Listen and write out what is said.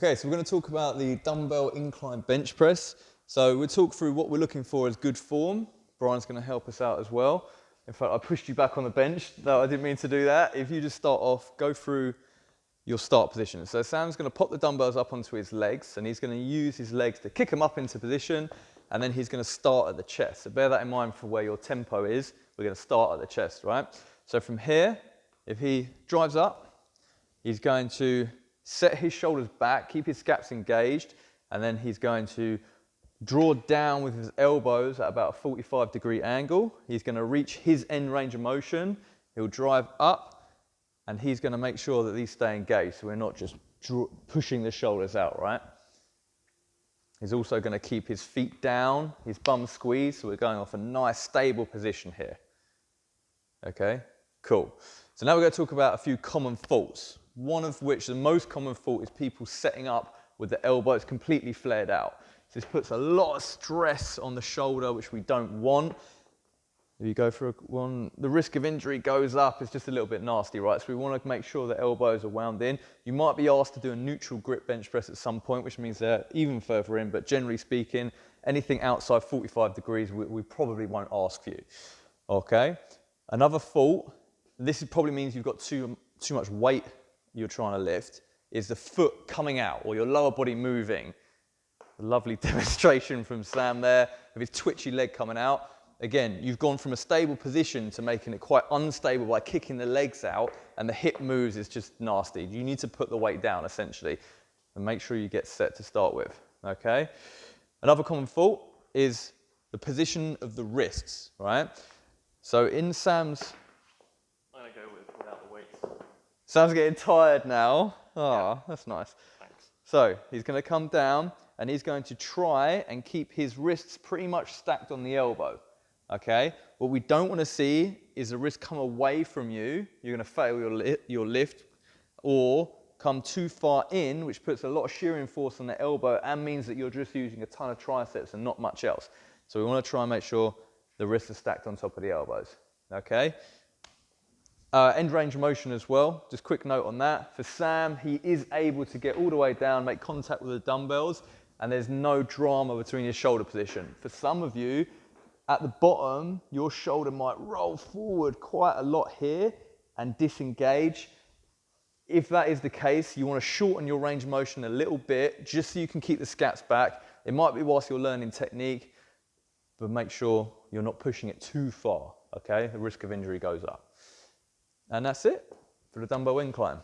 Okay, so we're going to talk about the dumbbell incline bench press. So we'll talk through what we're looking for as good form. Brian's going to help us out as well. In fact, I pushed you back on the bench. No, I didn't mean to do that. If you just start off, go through your start position. So Sam's going to pop the dumbbells up onto his legs, and he's going to use his legs to kick them up into position, and then he's going to start at the chest. So bear that in mind for where your tempo is. We're going to start at the chest, right? So from here, if he drives up, he's going to set his shoulders back, keep his scaps engaged, and then he's going to draw down with his elbows at about a 45-degree angle. He's going to reach his end range of motion. He'll drive up, and he's going to make sure that these stay engaged, so we're not just pushing the shoulders out, right? He's also going to keep his feet down, his bum squeezed, so we're going off a nice stable position here. Okay, cool. So now we're going to talk about a few common faults. One of which, the most common fault, is people setting up with the elbows completely flared out. So this puts a lot of stress on the shoulder, which we don't want. If you go for one, the risk of injury goes up. It's just a little bit nasty, right? So we want to make sure the elbows are wound in. You might be asked to do a neutral grip bench press at some point, which means they're even further in, but generally speaking, anything outside 45 degrees, we probably won't ask you. Okay? Another fault, this probably means you've got too much weight you're trying to lift, is the foot coming out or your lower body moving. A lovely demonstration from Sam there of his twitchy leg coming out. Again, you've gone from a stable position to making it quite unstable by kicking the legs out, and the hip moves is just nasty. You need to put the weight down essentially and make sure you get set to start with. Okay? Another common fault is the position of the wrists, right? So in Sam's, I'm going to go without the weights. Sam's getting tired now. Oh, yeah. That's nice. Thanks. So he's going to come down and he's going to try and keep his wrists pretty much stacked on the elbow. Okay? What we don't want to see is the wrist come away from you. You're going to fail your lift, or come too far in, which puts a lot of shearing force on the elbow and means that you're just using a ton of triceps and not much else. So we want to try and make sure the wrists are stacked on top of the elbows. Okay? End range of motion as well, just quick note on that. For Sam, he is able to get all the way down, make contact with the dumbbells, and there's no drama between his shoulder position. For some of you, at the bottom, your shoulder might roll forward quite a lot here and disengage. If that is the case, you want to shorten your range of motion a little bit, just so you can keep the scaps back. It might be whilst you're learning technique, but make sure you're not pushing it too far, okay? The risk of injury goes up. And that's it for the dumbbell incline.